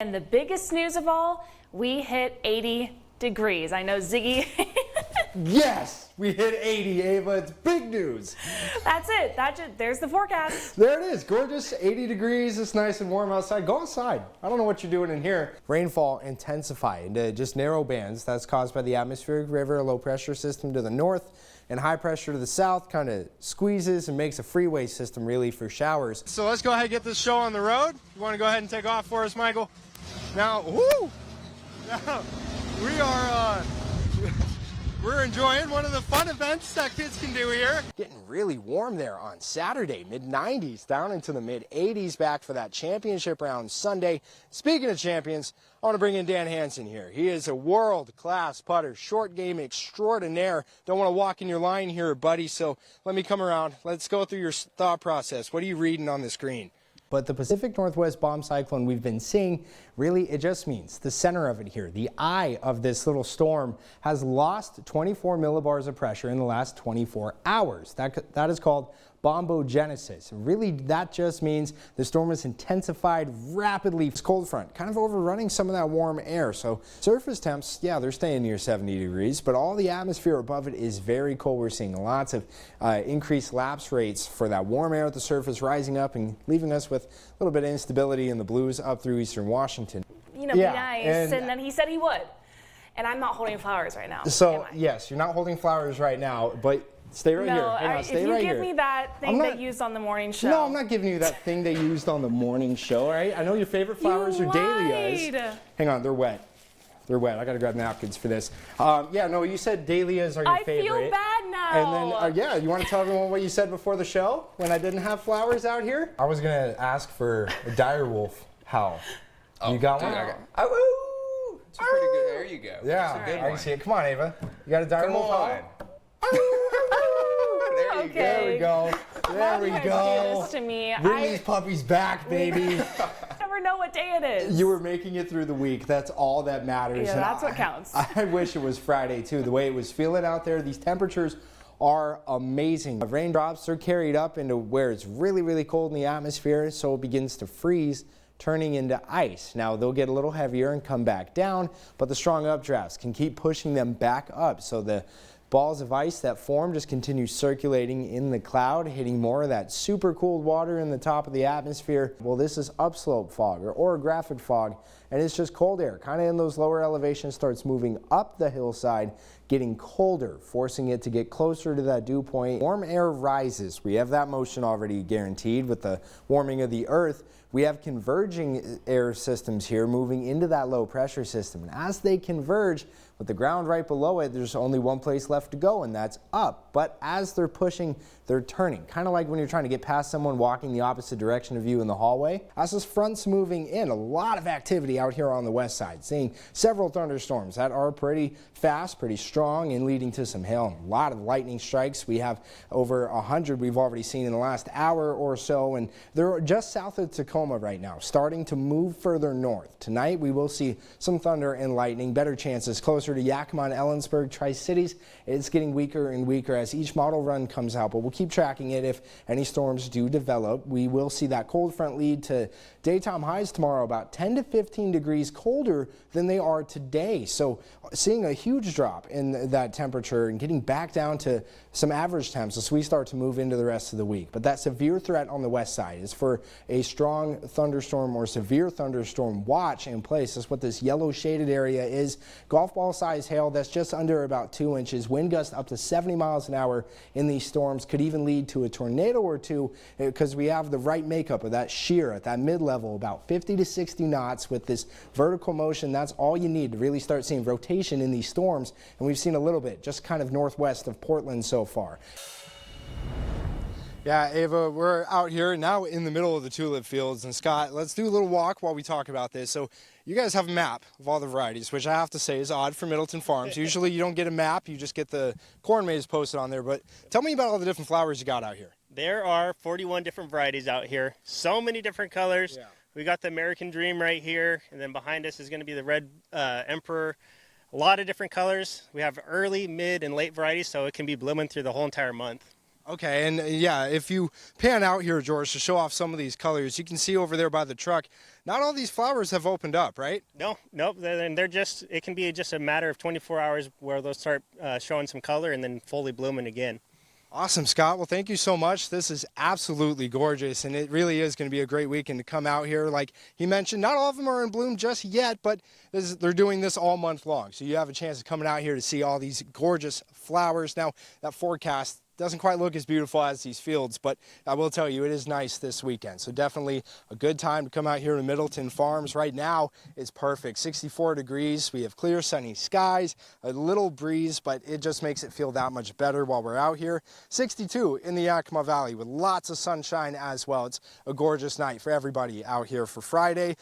And the biggest news of all, we hit 80 degrees. I know Ziggy. Yes, we hit 80, Ava. It's big news. That's it. There's the forecast. There it is. Gorgeous. 80 degrees. It's nice and warm outside. Go outside. I don't know what you're doing in here. Rainfall intensify into just narrow bands. That's caused by the atmospheric river, a low pressure system to the north, and high pressure to the south kind of squeezes and makes a freeway system really for showers. So let's go ahead and get this show on the road. You want to go ahead and take off for us, Michael? Now, whoo! Now, we are we're enjoying one of the fun events that kids can do here. Getting really warm there on Saturday, mid-90s down into the mid-80s, back for that championship round Sunday. Speaking of champions, I want to bring in Dan Hansen here. He is a world-class putter, short game extraordinaire. Don't want to walk in your line here, buddy, so let me come around. Let's go through your thought process. What are you reading on the screen? But the Pacific Northwest bomb cyclone we've been seeing, really, it just means the center of it here, the eye of this little storm, has lost 24 millibars of pressure in the last 24 hours. That is called bombogenesis. Really, that just means the storm has intensified rapidly. This cold front kind of overrunning some of that warm air. So surface temps, yeah, they're staying near 70 degrees, but all the atmosphere above it is very cold. We're seeing lots of increased lapse rates for that warm air at the surface rising up and leaving us with a little bit of instability in the blues up through eastern Washington. You know, yeah, be nice. And then he said he would. And I'm not holding flowers right now. So, yes, you're not holding flowers right now, but stay right here. Hang on, stay right here. If you give me that thing they used on the morning show. No, I'm not giving you that thing they used on the morning show, all right? I know your favorite flowers are dahlias. Hang on, they're wet. They're wet. I got to grab napkins for this. Yeah, no, you said dahlias are your favorite. I feel bad now. And then, yeah, you want to tell everyone what you said before the show when I didn't have flowers out here? I was going to ask for a dire wolf howl. Oh, you got one? Okay. Oh, it's pretty good. There you go. Yeah, that's a good I can see it. Come on, Ava. You got a dire wolf howl? There you go. There we go. There we go. Do this to me. Bring these puppies back, baby. I never know what day it is. You were making it through the week. That's all that matters. Yeah, that's what counts. I wish it was Friday, too. The way it was feeling out there, these temperatures are amazing. The raindrops are carried up into where it's really, really cold in the atmosphere, so it begins to freeze, turning into ice. Now, they'll get a little heavier and come back down, but the strong updrafts can keep pushing them back up. So the balls of ice that form just continue circulating in the cloud, hitting more of that super cooled water in the top of the atmosphere. Well, this is upslope fog or orographic fog, and it's just cold air. Kind of in those lower elevations starts moving up the hillside, getting colder, forcing it to get closer to that dew point. Warm air rises. We have that motion already guaranteed with the warming of the earth. We have converging air systems here moving into that low pressure system. And as they converge, with the ground right below it, there's only one place left to go, and that's up. But as they're pushing, they're turning. Kind of like when you're trying to get past someone walking the opposite direction of you in the hallway. As this front's moving in, a lot of activity out here on the west side. Seeing several thunderstorms that are pretty fast, pretty strong, and leading to some hail. A lot of lightning strikes. We have over 100 we've already seen in the last hour or so, and they're just south of Tacoma right now, starting to move further north. Tonight, we will see some thunder and lightning, better chances closer to Yakima and Ellensburg, Tri-Cities. It's getting weaker and weaker as each model run comes out, but we'll keep tracking it if any storms do develop. We will see that cold front lead to daytime highs tomorrow about 10 to 15 degrees colder than they are today. So seeing a huge drop in that temperature and getting back down to some average temps as we start to move into the rest of the week. But that severe threat on the west side is for a strong thunderstorm or severe thunderstorm watch in place. That's what this yellow shaded area is. Golf ball size hail that's just under about 2 inches. Wind gusts up to 70 miles an hour in these storms could even lead to a tornado or two because we have the right makeup of that shear at that mid-level, about 50 to 60 knots with this vertical motion. That's all you need to really start seeing rotation in these storms, and we've seen a little bit just kind of northwest of Portland so far. Yeah, Ava, we're out here now in the middle of the tulip fields, and Scott, let's do a little walk while we talk about this. So you guys have a map of all the varieties, which I have to say is odd for Pendleton Farms. Usually you don't get a map, you just get the corn maze posted on there, but tell me about all the different flowers you got out here. There are 41 different varieties out here, so many different colors. Yeah. We got the American Dream right here, and then behind us is going to be the Red Emperor. A lot of different colors. We have early, mid, and late varieties, so it can be blooming through the whole entire month. Okay, and yeah, if you pan out here, George, to show off some of these colors, you can see over there by the truck, not all these flowers have opened up, right? No, nope. They're just, it can be just a matter of 24 hours where they'll start showing some color and then fully blooming again. Awesome, Scott. Well, thank you so much. This is absolutely gorgeous, and it really is going to be a great weekend to come out here. Like he mentioned, not all of them are in bloom just yet, but they're doing this all month long. So you have a chance of coming out here to see all these gorgeous flowers. Now, that forecast doesn't quite look as beautiful as these fields, but I will tell you it is nice this weekend. So definitely a good time to come out here to Middleton Farms. Right now it's perfect, 64 degrees. We have clear sunny skies, a little breeze, but it just makes it feel that much better while we're out here. 62 in the Yakima Valley with lots of sunshine as well. It's a gorgeous night for everybody out here for Friday.